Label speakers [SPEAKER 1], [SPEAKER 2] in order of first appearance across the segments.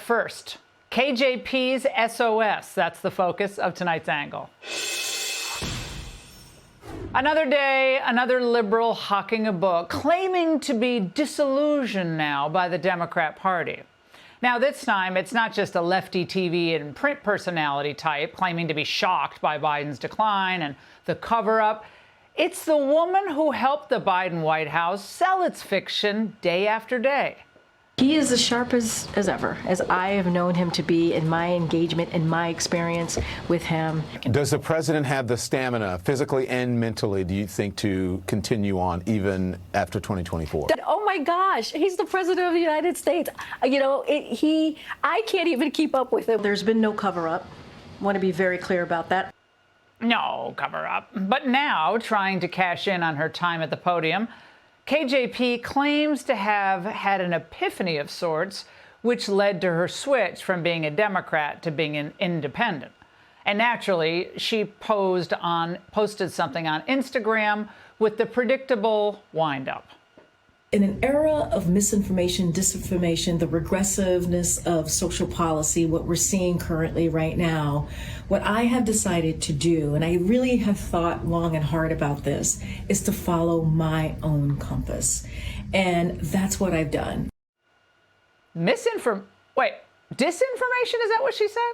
[SPEAKER 1] first, KJP's SOS. That's the focus of tonight's angle. Another day, another liberal hawking a book, claiming to be disillusioned now by the Democrat Party. Now, this time, it's not just a lefty TV and print personality type claiming to be shocked by Biden's decline and the cover-up. It's the woman who helped the Biden White House sell its fiction day after day.
[SPEAKER 2] He is as sharp as ever, as I have known him to be in my engagement and my experience with him.
[SPEAKER 3] Does the president have the stamina, physically and mentally, do you think, to continue on even after 2024?
[SPEAKER 2] Oh my gosh, he's the president of the United States. You know, I can't even keep up with him. There's been no cover-up. I want to be very clear about that.
[SPEAKER 1] No cover-up. But now, trying to cash in on her time at the podium, KJP claims to have had an epiphany of sorts, which led to her switch from being a Democrat to being an independent. And naturally, she posted something on Instagram with the predictable wind-up.
[SPEAKER 4] In an era of misinformation, disinformation, the regressiveness of social policy, what we're seeing currently right now, what I have decided to do, and I really have thought long and hard about this, is to follow my own compass. And that's what I've done.
[SPEAKER 1] Disinformation, is that what she said?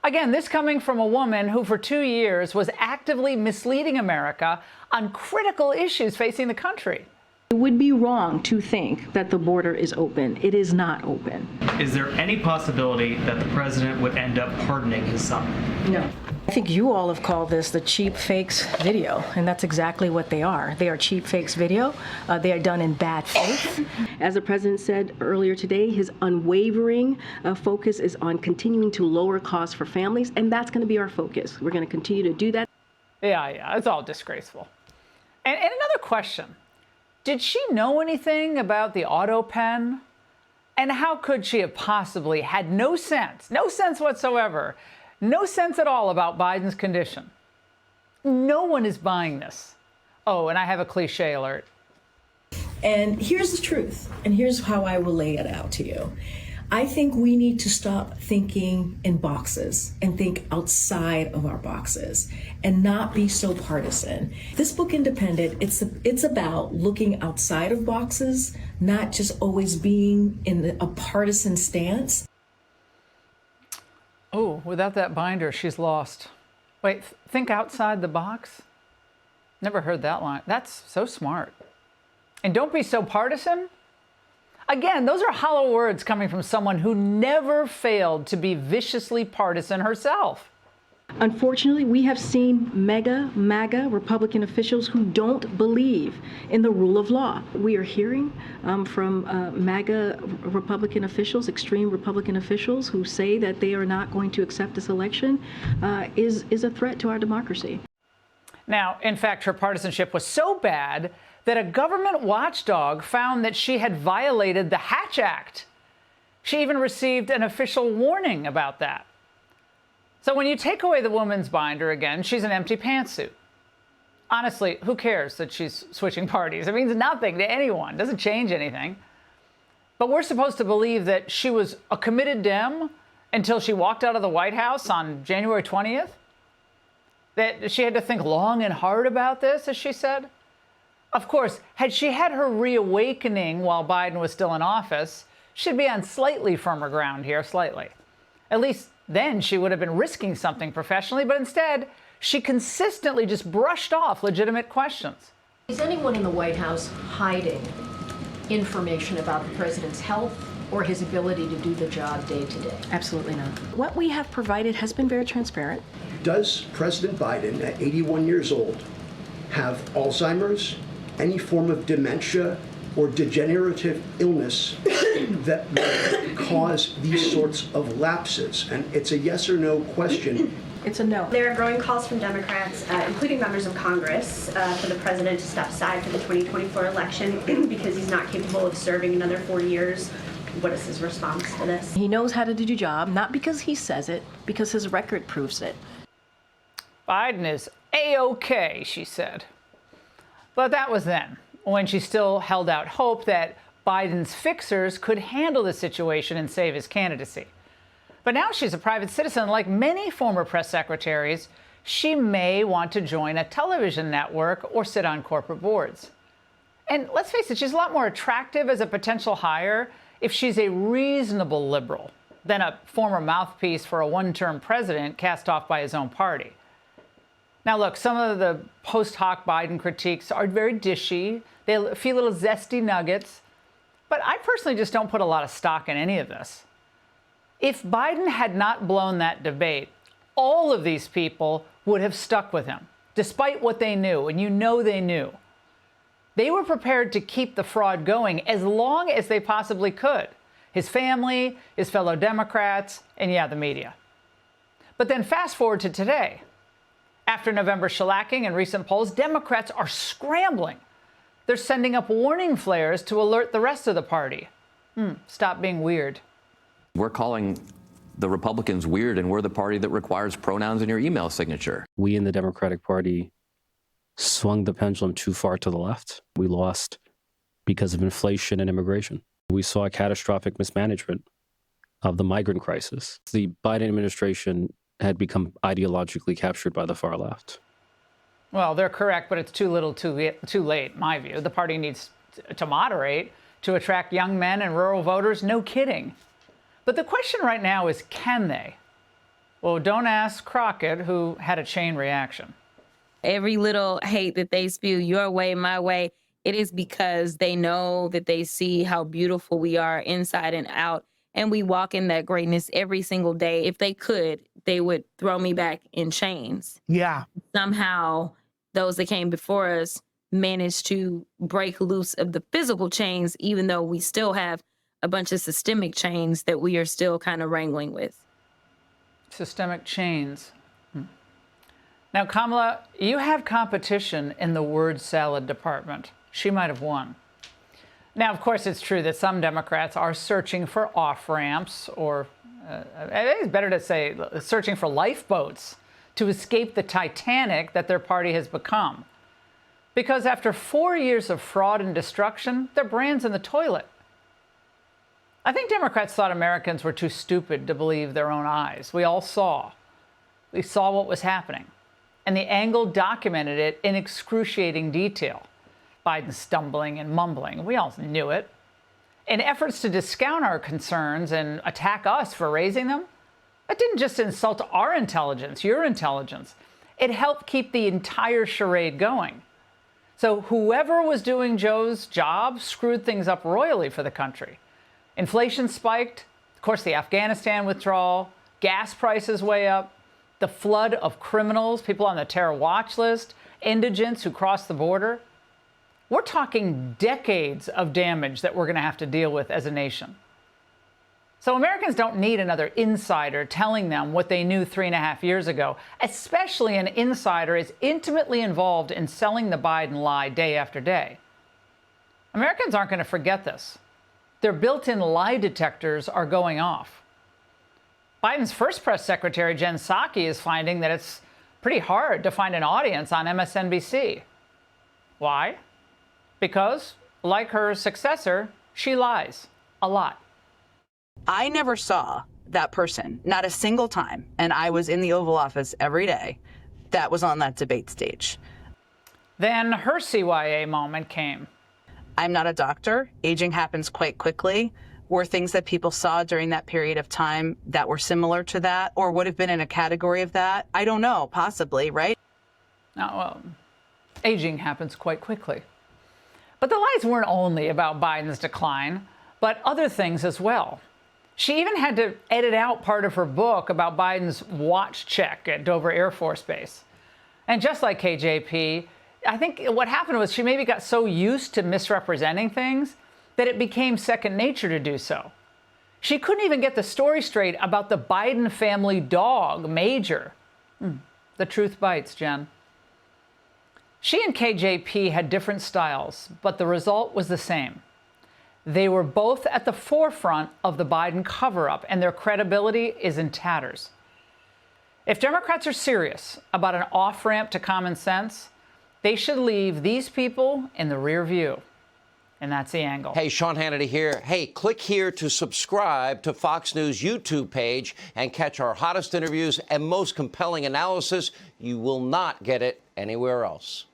[SPEAKER 1] Again, this coming from a woman who for 2 years was actively misleading America on critical issues facing the country.
[SPEAKER 5] It would be wrong to think that the border is open. It is not open.
[SPEAKER 6] Is there any possibility that the president would end up pardoning his son?
[SPEAKER 5] No.
[SPEAKER 2] I think you all have called this the cheap fakes video, and that's exactly what they are. They are cheap fakes video. They are done in bad faith.
[SPEAKER 5] As the president said earlier today, his unwavering focus is on continuing to lower costs for families, and that's going to be our focus. We're going to continue to do that.
[SPEAKER 1] Yeah, it's all disgraceful. And another question. Did she know anything about the auto pen? And how could she have possibly had no sense whatsoever, no sense at all about Biden's condition? No one is buying this. Oh, and I have a cliche alert.
[SPEAKER 4] And here's the truth, and here's how I will lay it out to you. I think we need to stop thinking in boxes and think outside of our boxes and not be so partisan. This book, Independent, it's about looking outside of boxes, not just always being in a partisan stance.
[SPEAKER 1] Oh, without that binder, she's lost. Wait, think outside the box? Never heard that line. That's so smart. And don't be so partisan? Again, those are hollow words coming from someone who never failed to be viciously partisan herself.
[SPEAKER 5] Unfortunately, we have seen MAGA Republican officials who don't believe in the rule of law. We are hearing from MAGA Republican officials, extreme Republican officials, who say that they are not going to accept this election is a threat to our democracy.
[SPEAKER 1] Now, in fact, her partisanship was so bad that a government watchdog found that she had violated the Hatch Act. She even received an official warning about that. So when you take away the woman's binder again, she's an empty pantsuit. Honestly, who cares that she's switching parties? It means nothing to anyone. It doesn't change anything. But we're supposed to believe that she was a committed Dem until she walked out of the White House on January 20th? That she had to think long and hard about this, as she said? Of course, had she had her reawakening while Biden was still in office, she'd be on slightly firmer ground here, slightly. At least then she would have been risking something professionally, but instead, she consistently just brushed off legitimate questions.
[SPEAKER 7] Is anyone in the White House hiding information about the president's health or his ability to do the job day to day?
[SPEAKER 2] Absolutely not. What we have provided has been very transparent.
[SPEAKER 8] Does President Biden, at 81 years old, have Alzheimer's, any form of dementia or degenerative illness that would cause these sorts of lapses? And it's a yes or no question.
[SPEAKER 2] It's a no.
[SPEAKER 9] There are growing calls from Democrats, including members of Congress, for the president to step aside for the 2024 election because he's not capable of serving another 4 years. What is his response to this?
[SPEAKER 2] He knows how to do the job, not because he says it, because his record proves it.
[SPEAKER 1] Biden is A-OK, she said. But that was then, when she still held out hope that Biden's fixers could handle the situation and save his candidacy. But now she's a private citizen. Like many former press secretaries, she may want to join a television network or sit on corporate boards. And let's face it, she's a lot more attractive as a potential hire if she's a reasonable liberal than a former mouthpiece for a one-term president cast off by his own party. Now, look, some of the post hoc Biden critiques are very dishy. They have a few little zesty nuggets. But I personally just don't put a lot of stock in any of this. If Biden had not blown that debate, all of these people would have stuck with him, despite what they knew, and you know they knew. They were prepared to keep the fraud going as long as they possibly could. His family, his fellow Democrats, and yeah, the media. But then fast forward to today. After November shellacking and recent polls, Democrats are scrambling. They're sending up warning flares to alert the rest of the party. Stop being weird.
[SPEAKER 10] We're calling the Republicans weird, and we're the party that requires pronouns in your email signature.
[SPEAKER 11] We in the Democratic Party swung the pendulum too far to the left. We lost because of inflation and immigration. We saw a catastrophic mismanagement of the migrant crisis. The Biden administration had become ideologically captured by the far left.
[SPEAKER 1] Well, they're correct, but it's too little, too late, in my view. The party needs to moderate to attract young men and rural voters. No kidding. But the question right now is, can they? Well, don't ask Crockett, who had a chain reaction.
[SPEAKER 12] Every little hate that they spew your way, my way, it is because they know that they see how beautiful we are inside and out. And we walk in that greatness every single day. If they could, they would throw me back in chains.
[SPEAKER 13] Yeah.
[SPEAKER 12] Somehow, those that came before us managed to break loose of the physical chains, even though we still have a bunch of systemic chains that we are still kind of wrangling with.
[SPEAKER 1] Systemic chains. Now, Kamala, you have competition in the word salad department. She might have won. Now, of course, it's true that some Democrats are searching for off-ramps, or I think it's better to say searching for lifeboats to escape the Titanic that their party has become. Because after 4 years of fraud and destruction, their brand's in the toilet. I think Democrats thought Americans were too stupid to believe their own eyes. We all saw. We saw what was happening. And the Angle documented it in excruciating detail. Biden stumbling and mumbling. We all knew it. In efforts to discount our concerns and attack us for raising them, that didn't just insult our intelligence, your intelligence. It helped keep the entire charade going. So whoever was doing Joe's job screwed things up royally for the country. Inflation spiked, of course, the Afghanistan withdrawal, gas prices way up, the flood of criminals, people on the terror watch list, indigents who crossed the border. We're talking decades of damage that we're going to have to deal with as a nation. So Americans don't need another insider telling them what they knew 3.5 years ago, especially an insider is intimately involved in selling the Biden lie day after day. Americans aren't going to forget this. Their built-in lie detectors are going off. Biden's first press secretary, Jen Psaki, is finding that it's pretty hard to find an audience on MSNBC. Why? Because, like her successor, she lies a lot.
[SPEAKER 14] I never saw that person, not a single time, and I was in the Oval Office every day, that was on that debate stage.
[SPEAKER 1] Then her CYA moment came.
[SPEAKER 14] I'm not a doctor. Aging happens quite quickly. Were things that people saw during that period of time that were similar to that or would have been in a category of that? I don't know, possibly, right?
[SPEAKER 1] Well, aging happens quite quickly. But the lies weren't only about Biden's decline, but other things as well. She even had to edit out part of her book about Biden's watch check at Dover Air Force Base. And just like KJP, I think what happened was she maybe got so used to misrepresenting things that it became second nature to do so. She couldn't even get the story straight about the Biden family dog, Major. The truth bites, Jen. She and KJP had different styles, but the result was the same. They were both at the forefront of the Biden cover-up, and their credibility is in tatters. If Democrats are serious about an off-ramp to common sense, they should leave these people in the rear view. And that's The Angle.
[SPEAKER 13] Hey, Sean Hannity here. Hey, click here to subscribe to Fox News YouTube page and catch our hottest interviews and most compelling analysis. You will not get it anywhere else.